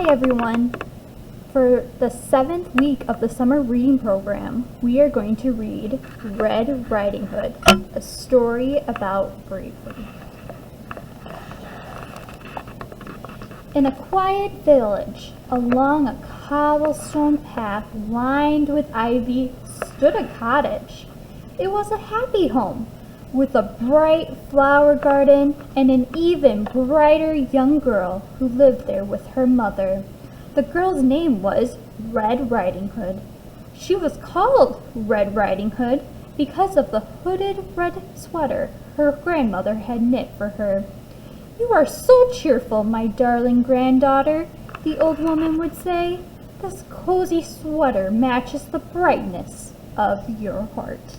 Hi everyone! For the 7th week of the summer reading program, we are going to read Red Riding Hood, a story about bravery. In a quiet village, along a cobblestone path lined with ivy, stood a cottage. It was a happy home, with a bright flower garden and an even brighter young girl who lived there with her mother. The girl's name was Red Riding Hood. She was called Red Riding Hood because of the hooded red sweater her grandmother had knit for her. "You are so cheerful, my darling granddaughter," the old woman would say. "This cozy sweater matches the brightness of your heart."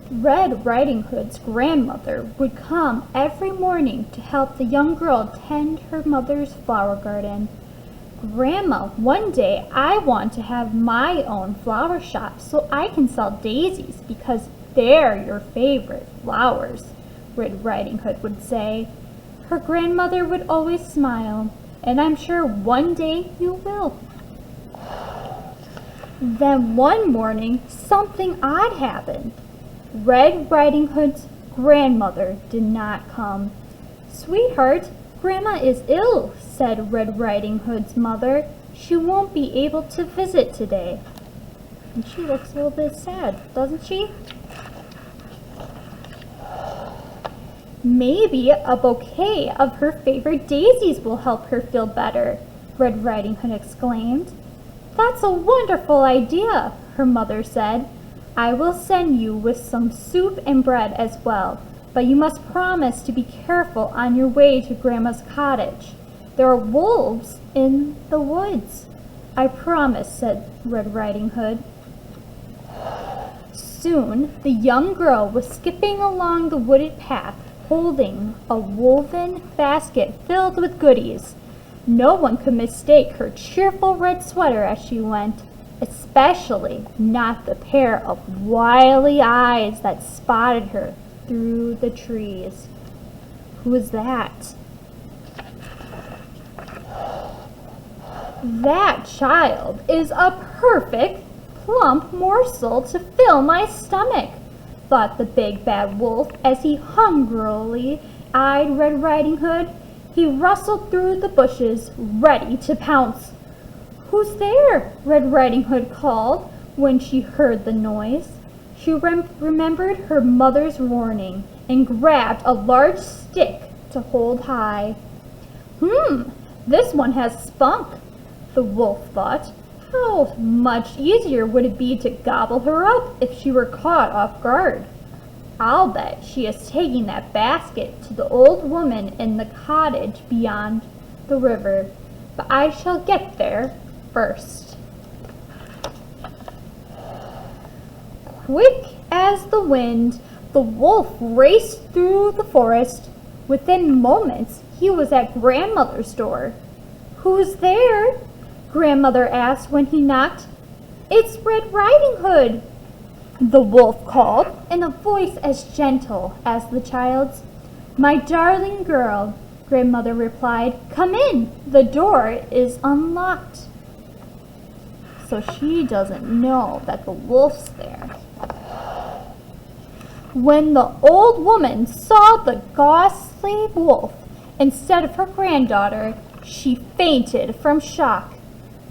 Red Riding Hood's grandmother would come every morning to help the young girl tend her mother's flower garden. "Grandma, one day I want to have my own flower shop so I can sell daisies because they're your favorite flowers," Red Riding Hood would say. Her grandmother would always smile, "And I'm sure one day you will." Then one morning, something odd happened. Red Riding Hood's grandmother did not come. "Sweetheart, Grandma is ill," said Red Riding Hood's mother. "She won't be able to visit today." And she looks a little bit sad, doesn't she? "Maybe a bouquet of her favorite daisies will help her feel better," Red Riding Hood exclaimed. "That's a wonderful idea," her mother said. "I will send you with some soup and bread as well, but you must promise to be careful on your way to Grandma's cottage. There are wolves in the woods." "I promise," said Red Riding Hood. Soon the young girl was skipping along the wooded path, holding a woven basket filled with goodies. No one could mistake her cheerful red sweater as she went, especially not the pair of wily eyes that spotted her through the trees. Who was that? "That child is a perfect, plump morsel to fill my stomach," thought the big bad wolf as he hungrily eyed Red Riding Hood. He rustled through the bushes, ready to pounce. "Who's there?" Red Riding Hood called when she heard the noise. She remembered her mother's warning and grabbed a large stick to hold high. This one has spunk," the wolf thought. "How much easier would it be to gobble her up if she were caught off guard? I'll bet she is taking that basket to the old woman in the cottage beyond the river, but I shall get there first." Quick as the wind, the wolf raced through the forest. Within moments, he was at Grandmother's door. "Who's there?" Grandmother asked when he knocked. "It's Red Riding Hood," the wolf called in a voice as gentle as the child's. "My darling girl," Grandmother replied, "come in. The door is unlocked." So she doesn't know that the wolf's there. When the old woman saw the ghastly wolf instead of her granddaughter, she fainted from shock.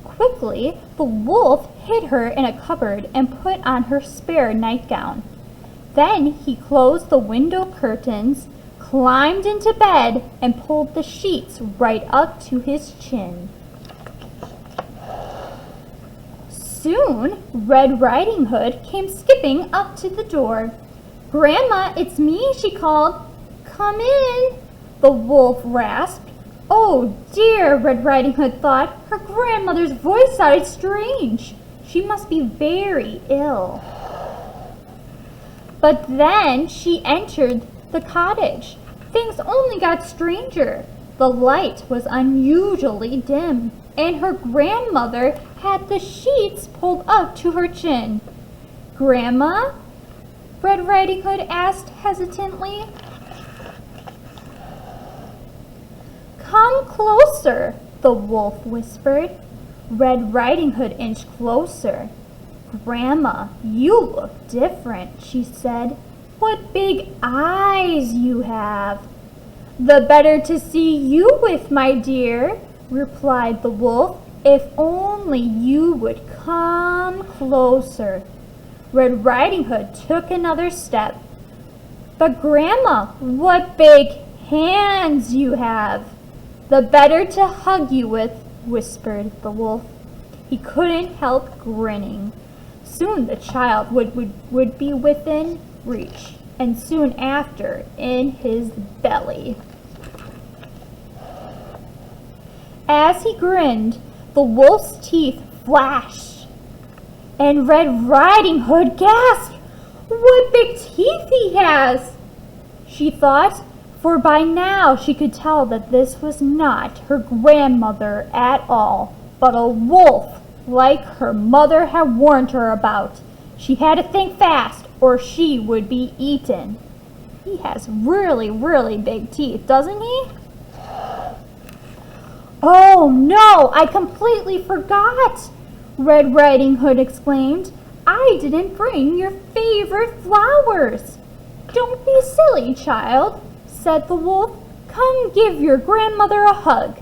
Quickly, the wolf hid her in a cupboard and put on her spare nightgown. Then he closed the window curtains, climbed into bed, and pulled the sheets right up to his chin. Soon, Red Riding Hood came skipping up to the door. "Grandma, it's me," she called. "Come in," the wolf rasped. "Oh dear," Red Riding Hood thought. Her grandmother's voice sounded strange. She must be very ill. But then she entered the cottage. Things only got stranger. The light was unusually dim, and her grandmother had the sheets pulled up to her chin. "Grandma?" Red Riding Hood asked hesitantly. closer," the wolf whispered. Red Riding Hood inched closer. "Grandma, you look different," she said. "What big eyes you have." "The better to see you with, my dear," replied the wolf. "If only you would come closer." Red Riding Hood took another step. "But Grandma, what big hands you have." "The better to hug you with," whispered the wolf. He couldn't help grinning. Soon the child would be within reach, and soon after in his belly. As he grinned, the wolf's teeth flashed, and Red Riding Hood gasped. "What big teeth he has!" she thought, for by now she could tell that this was not her grandmother at all, but a wolf, like her mother had warned her about. She had to think fast, or she would be eaten. "He has really, really big teeth, doesn't he?" "Oh no, I completely forgot!" Red Riding Hood exclaimed. "I didn't bring your favorite flowers." "Don't be silly, child," said the wolf. "Come give your grandmother a hug."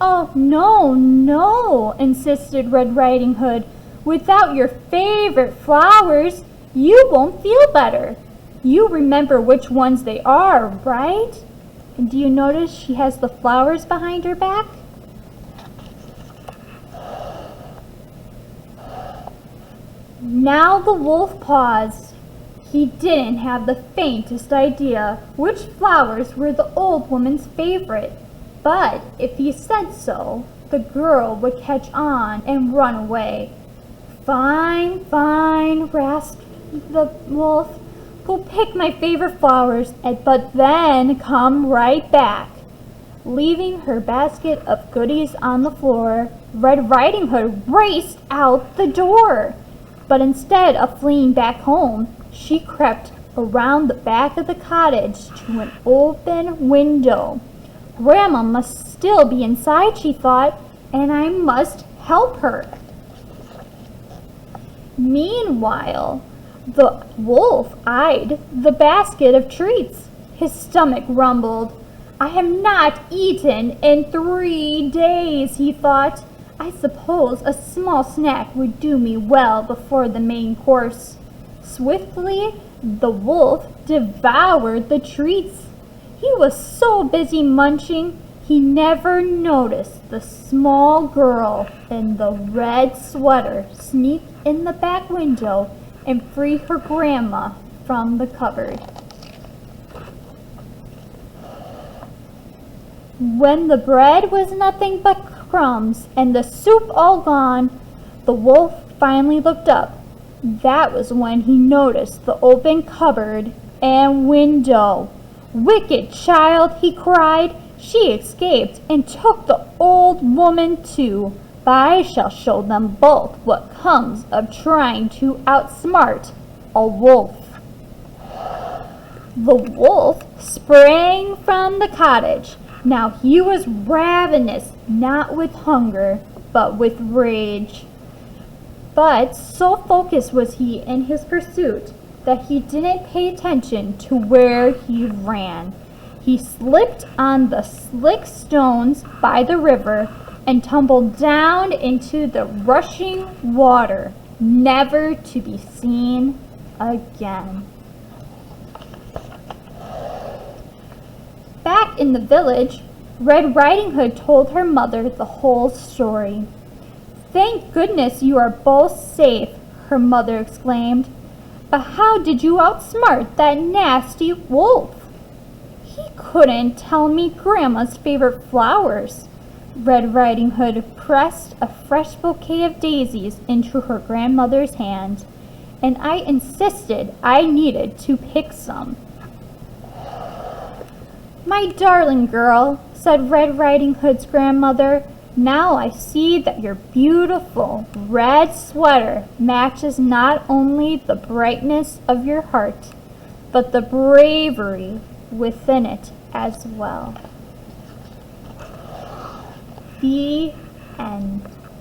"Oh, no, no," insisted Red Riding Hood. "Without your favorite flowers, you won't feel better. You remember which ones they are, right?" And do you notice she has the flowers behind her back? Now the wolf paused. He didn't have the faintest idea which flowers were the old woman's favorite, but if he said so, the girl would catch on and run away. "Fine, fine," rasped the wolf. "Go pick my favorite flowers, but then come right back." Leaving her basket of goodies on the floor, Red Riding Hood raced out the door. But instead of fleeing back home, she crept around the back of the cottage to an open window. "Grandma must still be inside," she thought, "and I must help her." Meanwhile, the wolf eyed the basket of treats. His stomach rumbled. "I have not eaten in 3 days," he thought. "I suppose a small snack would do me well before the main course." Swiftly, the wolf devoured the treats. He was so busy munching, he never noticed the small girl in the red sweater sneak in the back window and free her grandma from the cupboard. When the bread was nothing but crumbs and the soup all gone, the wolf finally looked up. That was when he noticed the open cupboard and window. "Wicked child," he cried. "She escaped and took the old woman too. But I shall show them both what comes of trying to outsmart a wolf." The wolf sprang from the cottage. Now he was ravenous, not with hunger, but with rage. But so focused was he in his pursuit that he didn't pay attention to where he ran. He slipped on the slick stones by the river and tumbled down into the rushing water, never to be seen again. Back in the village, Red Riding Hood told her mother the whole story. "Thank goodness you are both safe," her mother exclaimed. "But how did you outsmart that nasty wolf?" "He couldn't tell me Grandma's favorite flowers." Red Riding Hood pressed a fresh bouquet of daisies into her grandmother's hand, "and I insisted I needed to pick some." "My darling girl," said Red Riding Hood's grandmother, "now I see that your beautiful red sweater matches not only the brightness of your heart, but the bravery within it as well." The end.